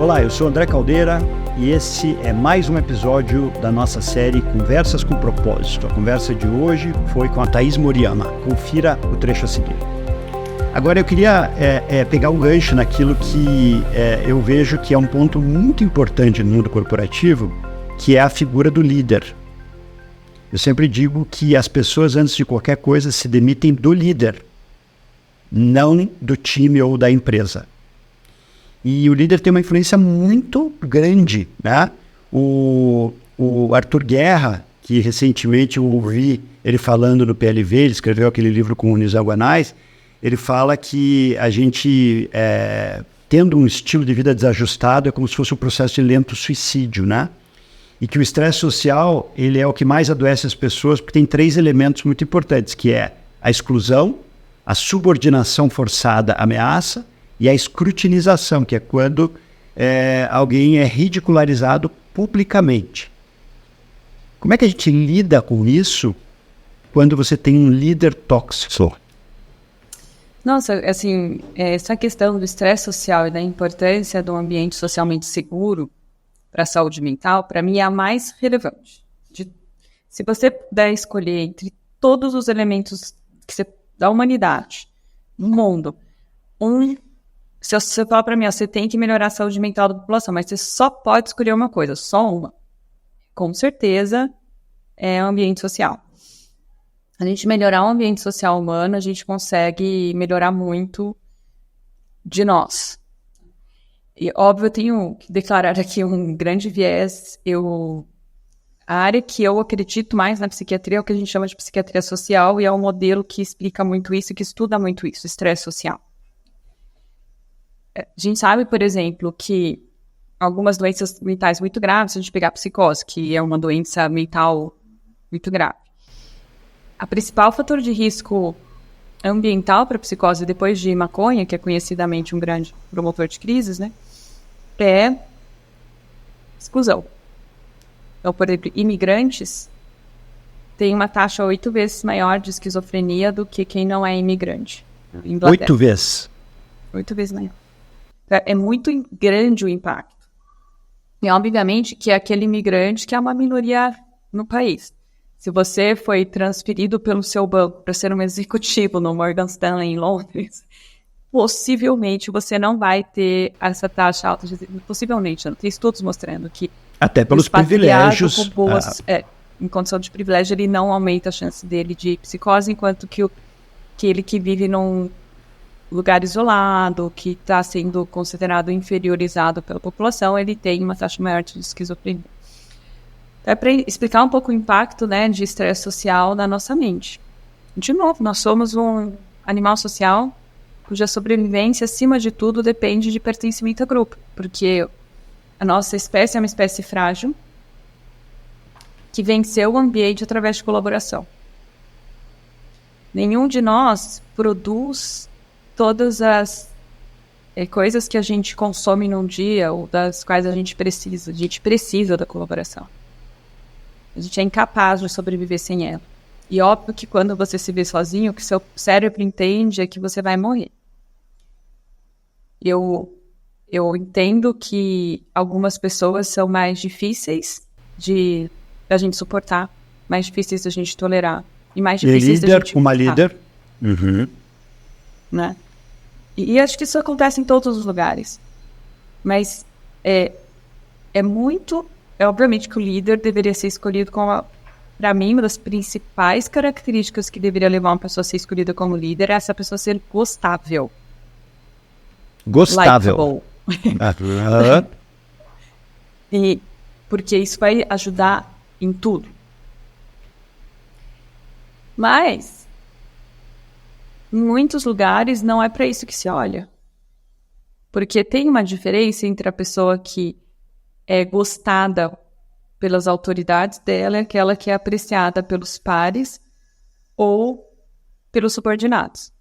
Olá, eu sou André Caldeira e esse é mais um episódio da nossa série Conversas com Propósito. A conversa de hoje foi com a Thaís Moriyama. Confira o trecho a seguir. Agora eu queria pegar um gancho naquilo que eu vejo que é um ponto muito importante no mundo corporativo, que é a figura do líder. Eu sempre digo que as pessoas, antes de qualquer coisa, se demitem do líder, não do time ou da empresa. E o líder tem uma influência muito grande, né? O Arthur Guerra, que recentemente eu ouvi ele falando no PLV, ele escreveu aquele livro com o Nizam Guanais, ele fala que a gente, tendo um estilo de vida desajustado, é como se fosse um processo de lento suicídio, né? E que o estresse social, ele é o que mais adoece as pessoas, porque tem 3 elementos muito importantes, que é a exclusão, a subordinação forçada à ameaça e a escrutinização, que é quando alguém é ridicularizado publicamente. Como é que a gente lida com isso quando você tem um líder tóxico? Nossa, assim, essa questão do estresse social e da importância do ambiente socialmente seguro para a saúde mental, para mim é a mais relevante. Se você puder escolher entre todos os elementos da humanidade, no mundo, se você falar para mim, você tem que melhorar a saúde mental da população, mas você só pode escolher uma coisa, só uma. Com certeza, é o ambiente social. A gente melhorar o ambiente social humano, a gente consegue melhorar muito de nós. E, óbvio, eu tenho que declarar aqui um grande viés. A área que eu acredito mais na psiquiatria é o que a gente chama de psiquiatria social, e é um modelo que explica muito isso, que estuda muito isso, estresse social. A gente sabe, por exemplo, que algumas doenças mentais muito graves, se a gente pegar a psicose, que é uma doença mental muito grave, a principal fator de risco ambiental para a psicose, depois de maconha, que é conhecidamente um grande promotor de crises, né, é exclusão. Então, por exemplo, imigrantes têm uma taxa 8 vezes maior de esquizofrenia do que quem não é imigrante. 8 vezes? 8 vezes maior. É muito grande o impacto. E, obviamente, que é aquele imigrante que é uma minoria no país. Se você foi transferido pelo seu banco para ser um executivo no Morgan Stanley em Londres, possivelmente você não vai ter essa taxa alta de... Possivelmente, não. Tem estudos mostrando que... Até pelos privilégios... Com boas, em condição de privilégio, ele não aumenta a chance dele de psicose, enquanto que aquele que vive num lugar isolado, que está sendo considerado inferiorizado pela população, ele tem uma taxa maior de esquizofrenia. É para explicar um pouco o impacto, né, de estresse social na nossa mente. De novo, nós somos um animal social cuja sobrevivência, acima de tudo, depende de pertencimento a grupo, porque a nossa espécie é uma espécie frágil que venceu o ambiente através de colaboração. Nenhum de nós produz todas as coisas que a gente consome num dia ou das quais a gente precisa. A gente precisa da colaboração. A gente é incapaz de sobreviver sem ela. E óbvio que quando você se vê sozinho, o que seu cérebro entende é que você vai morrer. Eu entendo que algumas pessoas são mais difíceis da gente suportar, mais difíceis da gente tolerar. E mais difíceis da gente uma líder. Uhum. Né? E acho que isso acontece em todos os lugares. Mas obviamente que o líder deveria ser escolhido como, para mim, uma das principais características que deveria levar uma pessoa a ser escolhida como líder é essa pessoa ser gostável. Gostável. E porque isso vai ajudar em tudo. Mas em muitos lugares não é para isso que se olha. Porque tem uma diferença entre a pessoa que é gostada pelas autoridades dela e aquela que é apreciada pelos pares ou pelos subordinados.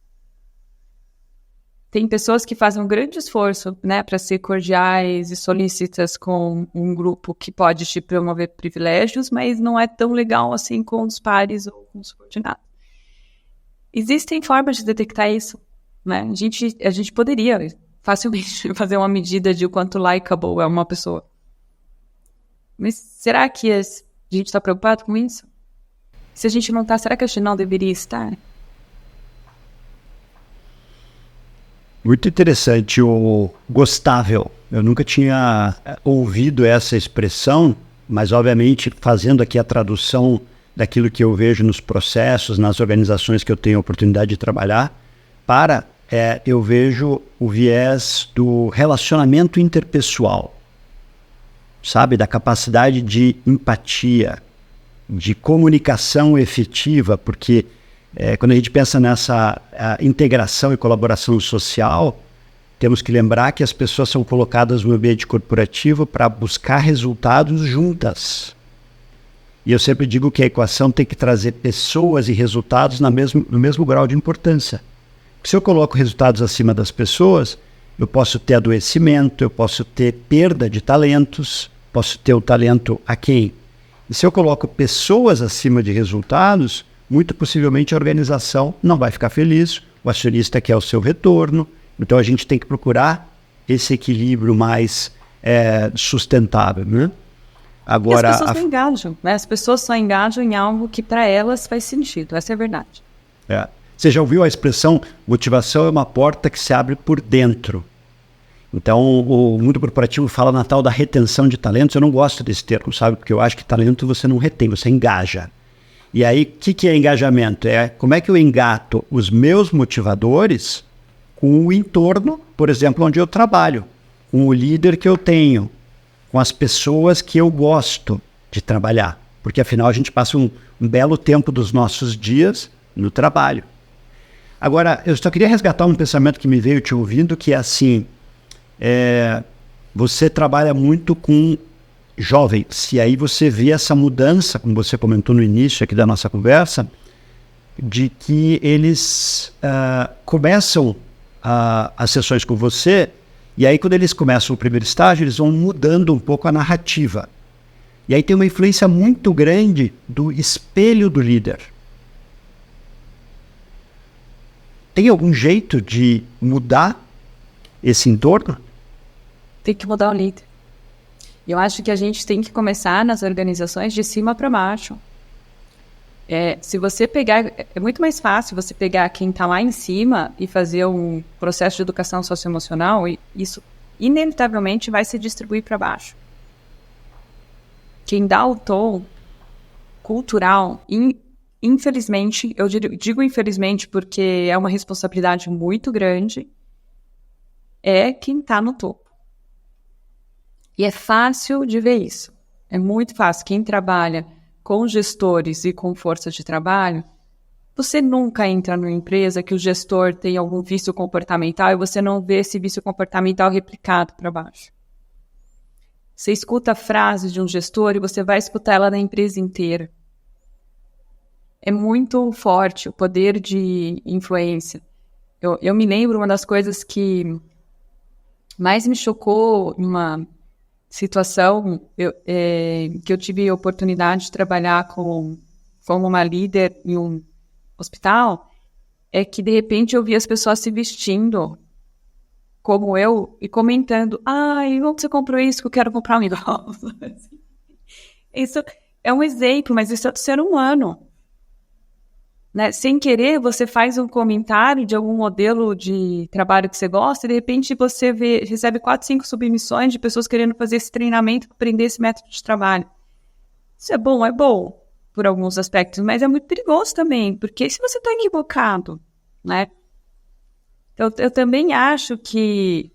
Tem pessoas que fazem um grande esforço, né, para ser cordiais e solícitas com um grupo que pode te promover privilégios, mas não é tão legal assim com os pares ou com os subordinados. Existem formas de detectar isso, né? A gente poderia facilmente fazer uma medida de o quanto likeable é uma pessoa. Mas será que a gente está preocupado com isso? Se a gente não está, será que a gente não deveria estar? Muito interessante, o gostável. Eu nunca tinha ouvido essa expressão, mas obviamente fazendo aqui a tradução daquilo que eu vejo nos processos, nas organizações que eu tenho a oportunidade de trabalhar, eu vejo o viés do relacionamento interpessoal, sabe? Da capacidade de empatia, de comunicação efetiva, porque quando a gente pensa nessa integração e colaboração social, temos que lembrar que as pessoas são colocadas no ambiente corporativo para buscar resultados juntas. E eu sempre digo que a equação tem que trazer pessoas e resultados no mesmo grau de importância. Se eu coloco resultados acima das pessoas, eu posso ter adoecimento, eu posso ter perda de talentos, posso ter o talento aquém. E se eu coloco pessoas acima de resultados, muito possivelmente a organização não vai ficar feliz, o acionista quer o seu retorno. Então a gente tem que procurar esse equilíbrio mais sustentável, né? Agora, as pessoas não engajam, né? As pessoas só engajam em algo que para elas faz sentido, essa é a verdade. Você já ouviu a expressão motivação é uma porta que se abre por dentro? Então o mundo corporativo fala na tal da retenção de talentos. Eu não gosto desse termo, sabe? Porque eu acho que talento você não retém, você engaja. E aí, o que é engajamento? Como é que eu engato os meus motivadores com o entorno, por exemplo, onde eu trabalho, com o líder que eu tenho, com as pessoas que eu gosto de trabalhar. Porque, afinal, a gente passa um belo tempo dos nossos dias no trabalho. Agora, eu só queria resgatar um pensamento que me veio te ouvindo, que é assim, você trabalha muito com jovens, e aí você vê essa mudança, como você comentou no início aqui da nossa conversa, de que eles começam as sessões com você, e aí quando eles começam o primeiro estágio, eles vão mudando um pouco a narrativa. E aí tem uma influência muito grande do espelho do líder. Tem algum jeito de mudar esse entorno? Tem que mudar o líder. Eu acho que a gente tem que começar nas organizações de cima para baixo. Se você pegar, é muito mais fácil você pegar quem está lá em cima e fazer um processo de educação socioemocional, e isso inevitavelmente vai se distribuir para baixo. Quem dá o tom cultural, infelizmente, eu digo infelizmente porque é uma responsabilidade muito grande, é quem está no topo. E é fácil de ver isso. É muito fácil. Quem trabalha com gestores e com força de trabalho, você nunca entra numa empresa que o gestor tem algum vício comportamental e você não vê esse vício comportamental replicado para baixo. Você escuta a frase de um gestor e você vai escutar ela na empresa inteira. É muito forte o poder de influência. Eu me lembro, uma das coisas que mais me chocou numa situação que eu tive a oportunidade de trabalhar como uma líder em um hospital, é que de repente eu vi as pessoas se vestindo como eu e comentando: ai, onde você comprou isso que eu quero comprar um igual? Isso é um exemplo, mas isso é do ser humano. Né? Sem querer, você faz um comentário de algum modelo de trabalho que você gosta e de repente você recebe 4, 5 submissões de pessoas querendo fazer esse treinamento para aprender esse método de trabalho. Isso é bom por alguns aspectos, mas é muito perigoso também, porque se você está equivocado, né? Então, eu também acho que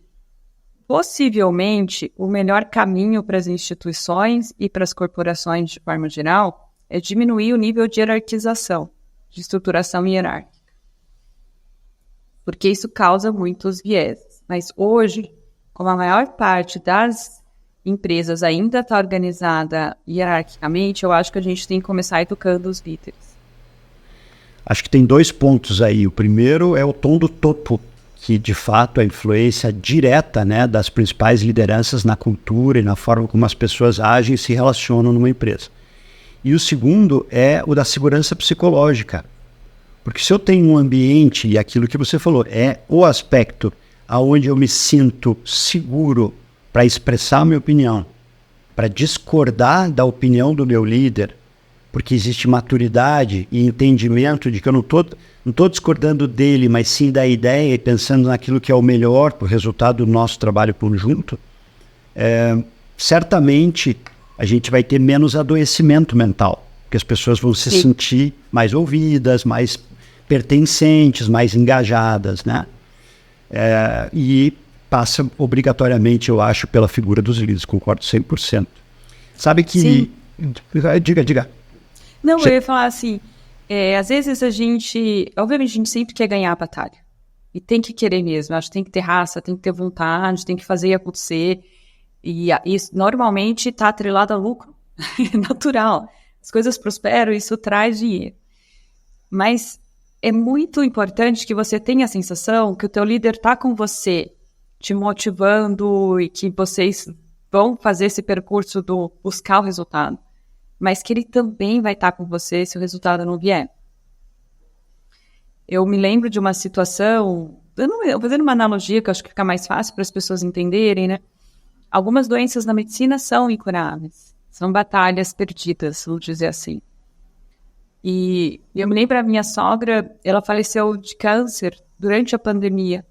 possivelmente o melhor caminho para as instituições e para as corporações de forma geral é diminuir o nível de hierarquização, de estruturação hierárquica. Porque isso causa muitos vieses. Mas hoje, como a maior parte das empresas ainda está organizada hierarquicamente, eu acho que a gente tem que começar educando os líderes. Acho que tem 2 pontos aí. O primeiro é o tom do topo, que de fato é a influência direta, né, das principais lideranças na cultura e na forma como as pessoas agem e se relacionam numa empresa. E o segundo é o da segurança psicológica. Porque se eu tenho um ambiente, e aquilo que você falou, é o aspecto aonde eu me sinto seguro para expressar a minha opinião, para discordar da opinião do meu líder, porque existe maturidade e entendimento de que eu não estou discordando dele, mas sim da ideia e pensando naquilo que é o melhor para o resultado do nosso trabalho conjunto, certamente a gente vai ter menos adoecimento mental, porque as pessoas vão se sentir mais ouvidas, mais pertencentes, mais engajadas, né? E passa obrigatoriamente, eu acho, pela figura dos líderes, concordo 100%. Sabe que... Sim. Diga. Não, eu ia falar assim, às vezes obviamente a gente sempre quer ganhar a batalha. E tem que querer mesmo, acho que tem que ter raça, tem que ter vontade, tem que fazer acontecer. E isso normalmente está atrelado a lucro, é natural. As coisas prosperam, isso traz dinheiro. Mas é muito importante que você tenha a sensação que o teu líder está com você, te motivando e que vocês vão fazer esse percurso do buscar o resultado. Mas que ele também vai estar com você se o resultado não vier. Eu me lembro de uma situação, fazendo uma analogia que eu acho que fica mais fácil para as pessoas entenderem, né? Algumas doenças na medicina são incuráveis, são batalhas perdidas, vamos dizer assim. E eu me lembro, a minha sogra, ela faleceu de câncer durante a pandemia.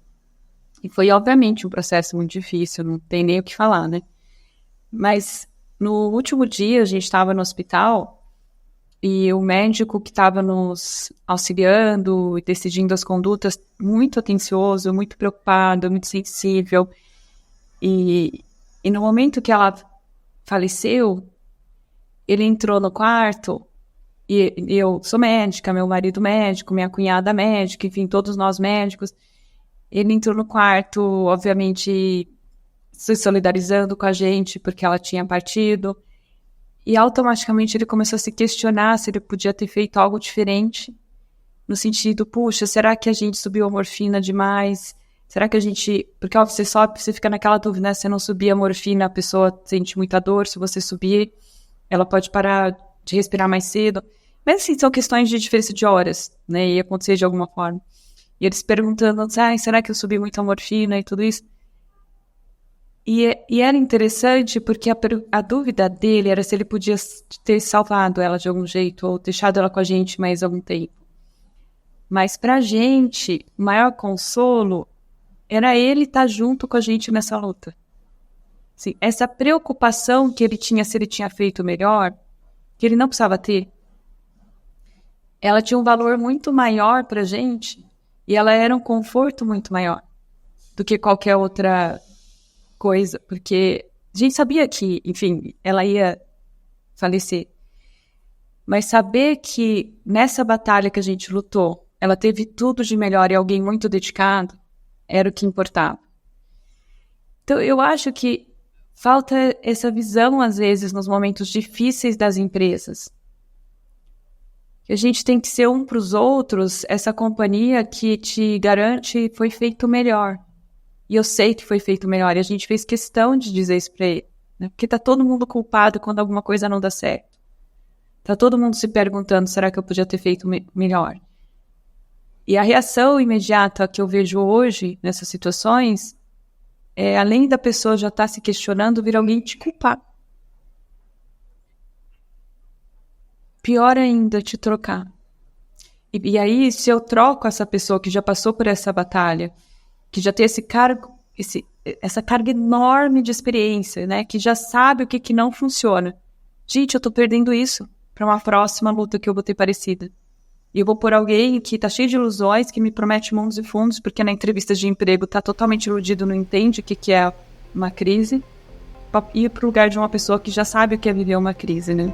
E foi, obviamente, um processo muito difícil, não tem nem o que falar, né? Mas no último dia, a gente estava no hospital e o médico que estava nos auxiliando e decidindo as condutas, muito atencioso, muito preocupado, muito sensível. E no momento que ela faleceu, ele entrou no quarto, e eu sou médica, meu marido médico, minha cunhada médica, enfim, todos nós médicos. Ele entrou no quarto, obviamente, se solidarizando com a gente, porque ela tinha partido. E automaticamente ele começou a se questionar se ele podia ter feito algo diferente, no sentido, puxa, será que a gente subiu a morfina demais? Será que a gente... Porque ó, você sobe, você fica naquela dúvida, né? Se não subir a morfina, a pessoa sente muita dor. Se você subir, ela pode parar de respirar mais cedo. Mas assim, são questões de diferença de horas, né? Ia acontecer de alguma forma. E eles perguntando, será que eu subi muita morfina e tudo isso? E era interessante porque a dúvida dele era se ele podia ter salvado ela de algum jeito ou deixado ela com a gente mais algum tempo. Mas pra gente, o maior consolo era ele estar junto com a gente nessa luta. Assim, essa preocupação que ele tinha se ele tinha feito melhor, que ele não precisava ter, ela tinha um valor muito maior pra gente e ela era um conforto muito maior do que qualquer outra coisa, porque a gente sabia que, enfim, ela ia falecer. Mas saber que nessa batalha que a gente lutou, ela teve tudo de melhor e alguém muito dedicado, era o que importava. Então, eu acho que falta essa visão, às vezes, nos momentos difíceis das empresas. Que a gente tem que ser um para os outros essa companhia que te garante foi feito melhor. E eu sei que foi feito melhor. E a gente fez questão de dizer isso para ele. Né? Porque tá todo mundo culpado quando alguma coisa não dá certo. Tá todo mundo se perguntando, será que eu podia ter feito melhor? E a reação imediata que eu vejo hoje nessas situações é, além da pessoa já estar se questionando, vir alguém te culpar. Pior ainda, te trocar. E aí, se eu troco essa pessoa que já passou por essa batalha, que já tem esse cargo, essa carga enorme de experiência, né? Que já sabe o que não funciona. Gente, eu tô perdendo isso para uma próxima luta que eu vou ter parecida. E eu vou pôr alguém que tá cheio de ilusões, que me promete mundos e fundos, porque na entrevista de emprego tá totalmente iludido, não entende o que é uma crise, pra ir pro lugar de uma pessoa que já sabe o que é viver uma crise, né?